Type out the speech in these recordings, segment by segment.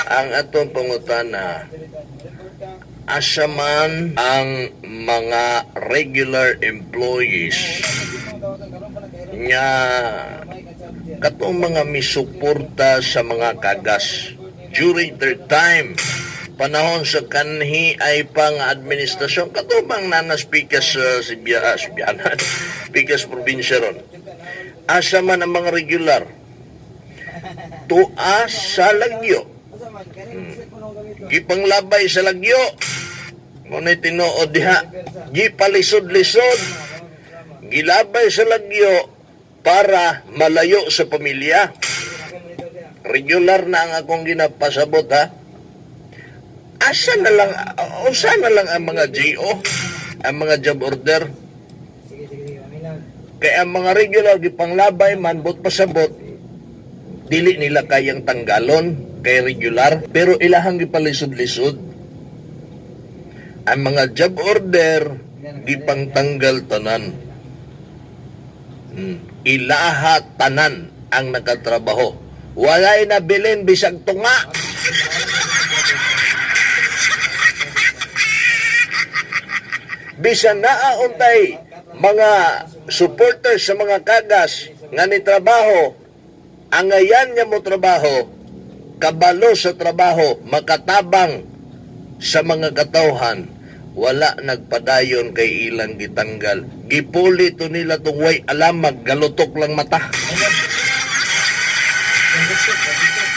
ang atong pangutana, asa man ang mga regular employees nga katong mga misuporta sa mga kagas during their time panahon sa kanhi ay pang administrasyon katubang nanas pikas Sibianan pikas probinsya ron. Asa man ang mga regular tuas sa lagyo, gipanglabay sa lagyo, ngunit tinuod diha, gipalisod-lisod, gilabay sa lagyo para malayo sa pamilya. Regular na ang akong ginapasabot, ha? Asa na lang ang mga GO, ang mga job order. Kaya ang mga regular gipanglabay man bot pasabot, dili nila kayang tanggalon kay regular, pero ilahang gipalisod-lisod. Ang mga job order gipangtanggal tanan. Ilaha tanan ang nakatrabaho. Walay na bilin bisag tunga. Bisan naauntay mga supporters sa mga kagas nga ni trabaho, ang ngayan niya mo trabaho, kabalo sa trabaho, makatabang sa mga katawhan, wala nagpadayon kay ilang gitanggal. Gipuli to nila tong way alamag, galutok lang mata.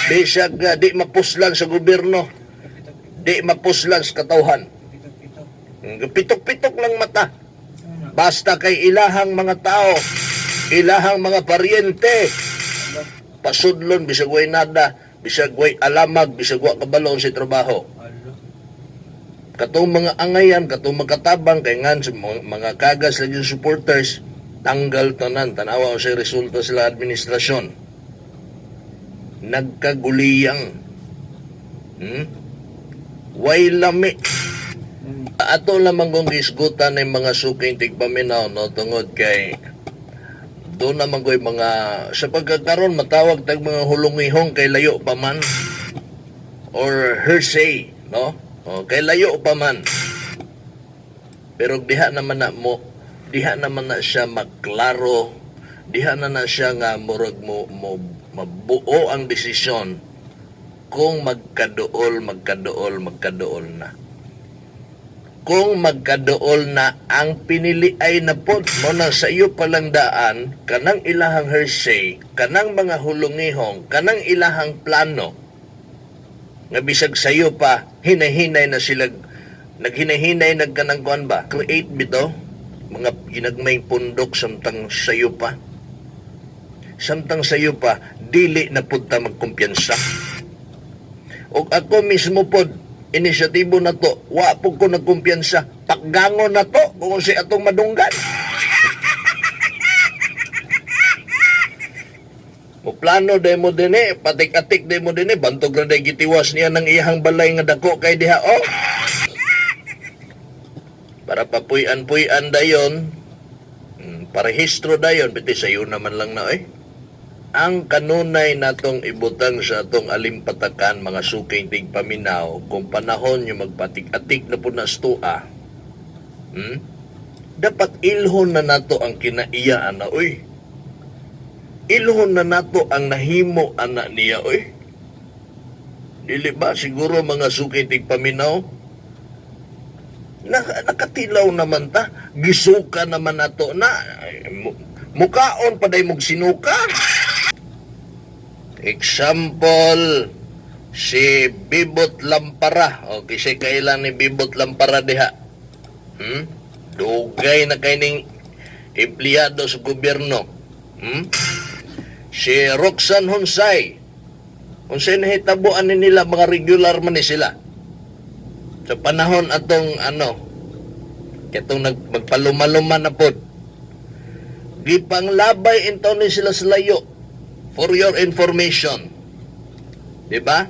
Bisag di mapuslan sa gobyerno, di mapuslan sa katawhan. Pitok-pitok lang mata. Basta kay ilahang mga tao, ilahang mga paryente, pasudlon, bisag way nada, bisag way alamag, bisag wa kabalon sa trabaho. Katong mga angayan, katong magkatabang, kay ngan sa mga kagas lagi supporters, tanggal tanan, tanawa sa resulta sila administrasyon. Nagkaguliyang. Way lami. Ato lamang kong gisgutan ng mga suking tigpaminaw, no, tungod kay doon naman ko yung mga sa pagkakaroon matawag tag mga hulungihong kay layo pa man or hearsay, no? O, kay layo pa man, pero diha naman na siya maklaro, diha na siya nga murag mabuo ang desisyon kung magkaduol na. Kung magkadool na ang pinili ay napod mo na sa iyo palang daan, kanang ilahang hearsay, kanang mga hulungihong, kanang ilahang plano, nga bisag sa iyo pa, hinahinay na sila, naghinay-hinay nagkanang kuan ba? Create bito, mga ginagmay pundok samtang sa iyo pa. Samtang sa iyo pa, dili na punta magkumpiyansa. O ako mismo pod, inisyatibo na to, wa po ko nagkumpiyansa, paggangon na to, kung si atong madunggan. Mo plano day mo din patik-atik day mo din bantog na day gitiwas niya ng iyang balay nga dako kay diha, oh. Para papuy-an dayon, parehistro dayon, piti sayo naman lang na, ang kanunay natong ibutang sa atong alimpatakan mga suking tigpaminaw kung panahon yung magpatik-atik na po na stua, dapat ilhon na nato ang kinaiyaan na, ilhon na nato ang nahimo anak niya, dili ba siguro mga suking tigpaminaw nakatilaw naman ta, gisuka naman nato na mukaon pa day mog sinuka. Example, si Bibot Lampara. O, kasi kailan ni Bibot Lampara diha. Dugay na kaining empleyado sa gobyerno. Si Roxanne Hunsay. Hunsay nahitabuan ni nila, mga regular man ni sila. Sa panahon atong katong magpalumaluman na pod. Gipanglabay intaw ni sila sa layo. For your information. Diba?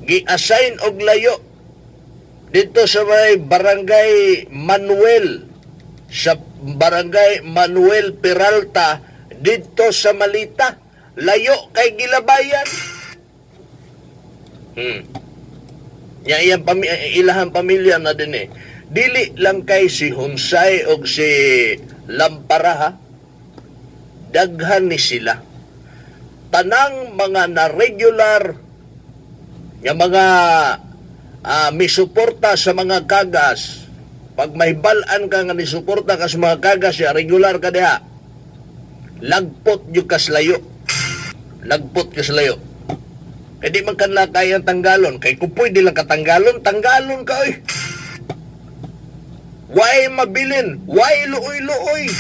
Gi-assign og layo dito sa may Barangay Manuel, sa Barangay Manuel Peralta, dito sa Malita. Layo kay gilabayan. Nya iyang ilahang pamilya na din eh. Dili lang kay si Hunsay o si Lampara ha. Daghan ni sila. Tanang mga na-regular nga mga misuporta sa mga kagas. Pag mahibalan ka nga nisuporta ka sa mga kagas, ya regular ka diha. Lagpot yung kaslayo. Lagpot kaslayo. Kaya di man kanla kayang tanggalon. Kaya kung pwede lang katanggalon, tanggalon ka oy. Why mabilin? Why luoy-luoy?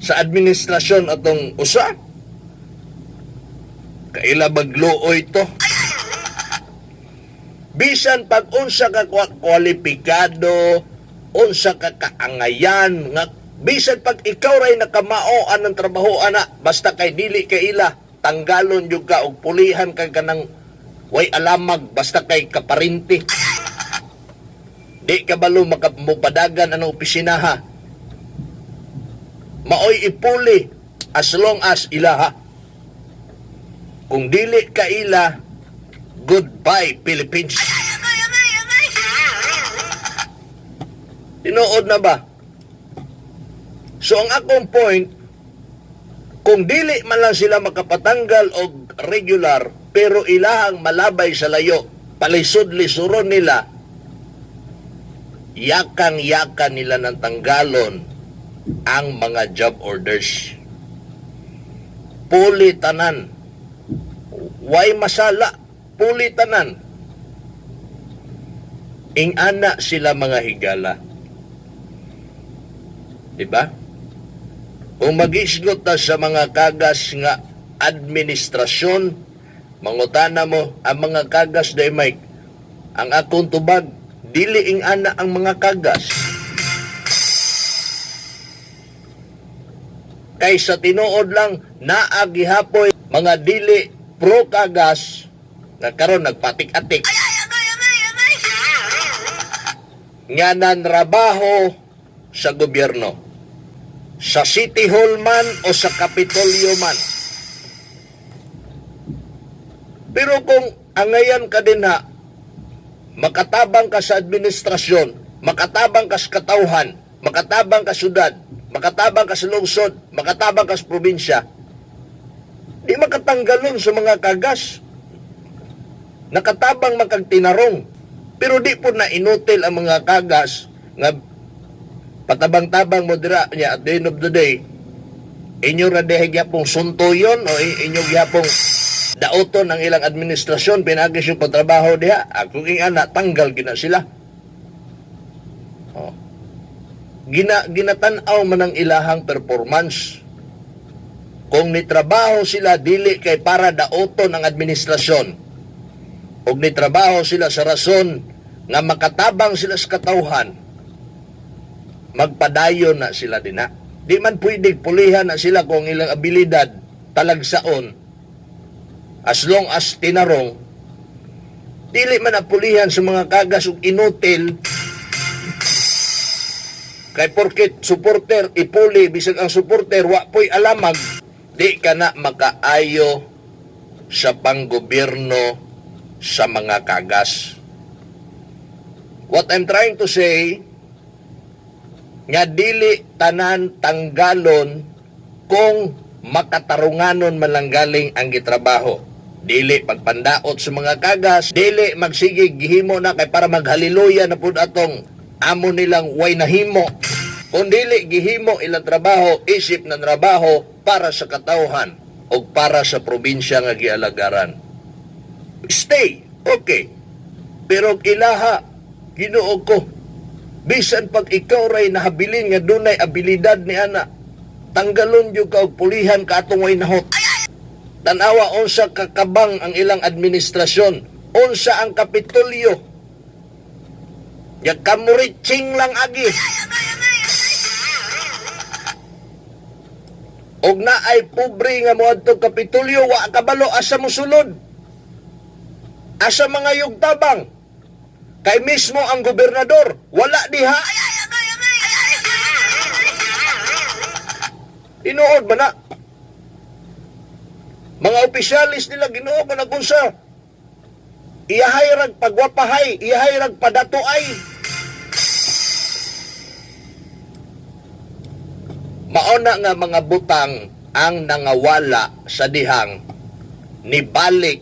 Sa administrasyon atong usa? Kaila bagluoy to. Bisan pag unsa ka kwalipikado, unsa ka kaangayan, nga bisan pag ikaw ray nakamaoan ng trabaho ana, basta kay dili kay ila, tanggalon jud ka og pulihan ka kanang way alamag, basta kay kaparinti. Di ka balo makapadagan anong opisina ha. Maoy ipuli as long as ila ha. Kung dili ka ila, goodbye Philippines. Tinuod na ba? So ang akong point, kung dili man lang sila makapatanggal og regular, pero ilahang malabay sa layo, palisod-lisuron nila, yakang-yakan nila ng tanggalon ang mga job orders. Pulitanan. Way masala. Pulitanan. Ingana sila mga higala. Diba? Kung mag-isgot na sa mga kagas nga administrasyon, mangutana mo ang mga kagas day Mike, ang akong tubag, dili ingana ang mga kagas. Kaysa tinuod lang naagihapoy mga dili pro kagas nga karon nagpatik-atik. Nga nanrabaho sa gobyerno. Sa City Hall man o sa Kapitolyo man. Pero kung angayan ka din ha, makatabang ka sa administrasyon, makatabang ka sa katauhan, makatabang ka sa syudad, makatabang ka sa lungsod, makatabang ka sa probinsya, di makatanggalon sa mga kagas. Nakatabang makagtinarong. Pero di po na inutil ang mga kagas nga patabang-tabang mo dira niya at the end of the day, inyo ra dehig yapong suntoyon o inyo yapong daoton ang ilang administrasyon, pinagis yung pagtrabaho diha, kung ingana, tanggal gina sila. Oh. Ginatanaw man ang ilahang performance. Kung nitrabaho sila, dili kay para daoton ang administrasyon. O nitrabaho sila sa rason nga makatabang sila sa katauhan, magpadayon na sila din na. Di man pwede pulihan na sila kung ilang abilidad talagsaon. As long as tinarong, dili man na pulihan sa mga kagas ug inutil. Kay porket supporter ipuli, bisag ang supporter wa po'y alamag, di ka na makaayo sa panggobyerno sa mga kagas. What I'm trying to say, nga dili tanan tanggalon kung makatarunganon man lang galing ang gitrabaho. Dili pagpandaot sa mga kagas, dili magsige gihimo na kay para maghaliluya na pud atong amo nilang way nahimo. Kung dili gihimo ilang trabaho, isip na trabaho para sa katauhan o para sa probinsya nga gialagaran. Stay, okay. Pero ilaha, Ginoo ko, bisan pag ikaw ray nahabilin nga dunay abilidad ni ana, tanggalon yung ka og pulihan ka atong way nahot. Tanawa unsa kakabang ang ilang administrasyon, unsa ang Kapitolyo. Ya kamuritsing lang agi. Og na ay pobre nga moadto Kapitolyo, wa kabalo asa mosulod. Asa mga yugtabang. Kay mismo ang gobernador, wala diha. Tinuod ba na? Mga opisyalis nila Ginoo ba nagunsa? iyahay rag pagwapahay, iyahay rag padatuay. Mauna nga mga butang ang nangawala sa dihang nibalik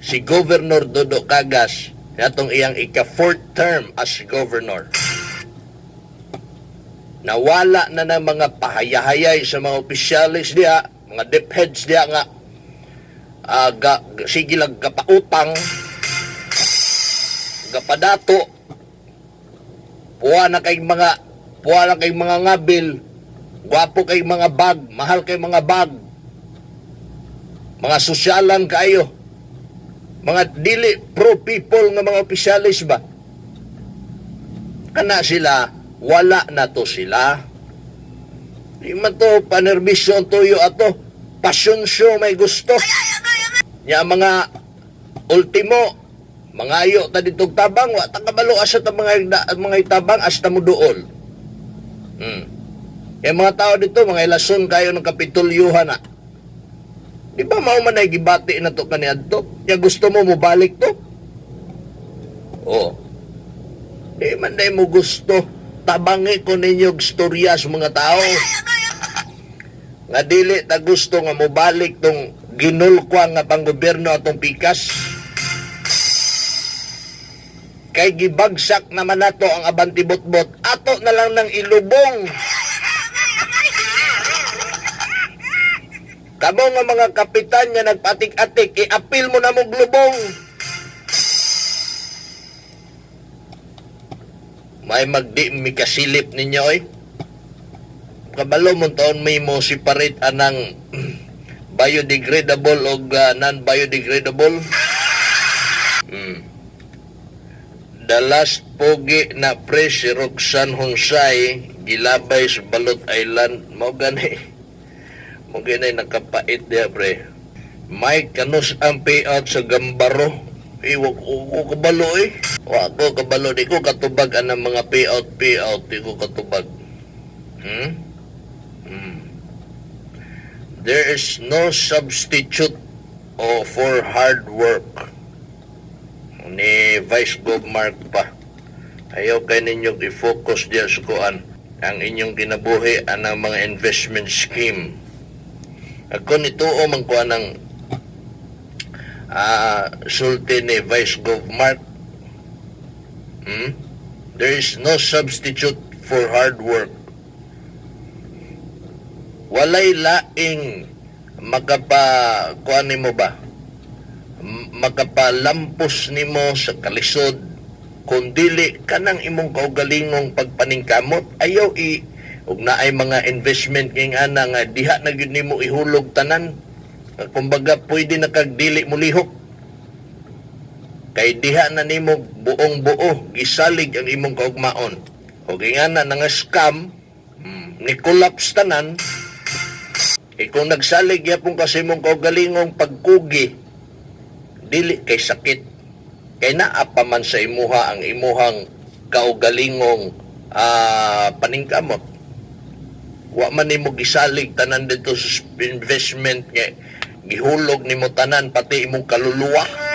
si Governor Dodo Cagas natong iyang ika-4th term as governor. Nawala na ng mga pahayahayay sa mga opisyalis diya, mga DepEds diya nga sige lang kapautang, gapadato, puwa na kay mga ngabil, gwapo kay mga bag, mahal kay mga bag, mga sosyalan kayo, mga dili pro people nga mga opisyalis ba? Kana sila, wala na to sila. Di man to panerbisyon tuyo ato, passion show may gusto. Ya mga ultimo, mangayo ta ditong tabang, wa ta kabalo asa ta mga itabang hasta mo duol. Yung mga tao dito, mga ilason kayo ng kapitulyuhan na. Di ba mao man ay gibati na to kaniadto? Ya gusto mo balik to? Oh. Di man day mo gusto tabangi ko ninyo istorya sa mga tao. Nga dili ta gusto nga mobalik tong ginulkwa nga panggobyerno atong pikas. Kay gibagsak naman nato ang abantibot-bot, ato na lang ng ilubong. Kamo nga mga kapitan nga nagpatik-atik, i-apil mo na mong lubong. May magdi mikasilip ninyo eh. Kabalo mo taon may mo separate anang biodegradable o non-biodegradable. The last pogi na press si Roxanne Hunsay gilabay sa Balot Island. Mo ganay nakapait diya pre. May kanus ang payout sa Gambaro. Iwag ko kabalo eh. Wa ko kabalo, di ko katubag ang mga payout, di ko katubag. There is no substitute for hard work. Ni Vice Gov Mark pa. Ayaw kayo ninyong i-focus diya sa kuan ang inyong kinabuhi ang mga investment scheme. Ako nituo man kuan ng sulti ni Vice Gov Mark. There is no substitute for hard work. Walay laing kuan nimo ba? Makapalampos nimo sa kalisod kung dili kanang imong kaugalingong pagpaningkamot. Ayaw ug naay mga investment king ana nga diha na gyud nimo ihulog tanan. Kumbaga pwede na kag dili mo lihok. Kay diha na nimo buong buo gisalig ang imong kaugmaon. Ug ingana nga scam, ni collapse tanan. Kung nagsalig yapon kasi mong kaugalingong pagkugi, dili kay sakit. Kay naa pa man sa imuha ang imuhang kaugalingong paningkamot. Wa man nimo gisalig tanan dito sa investment nga gihulog nimo tanan pati imong kaluluwa.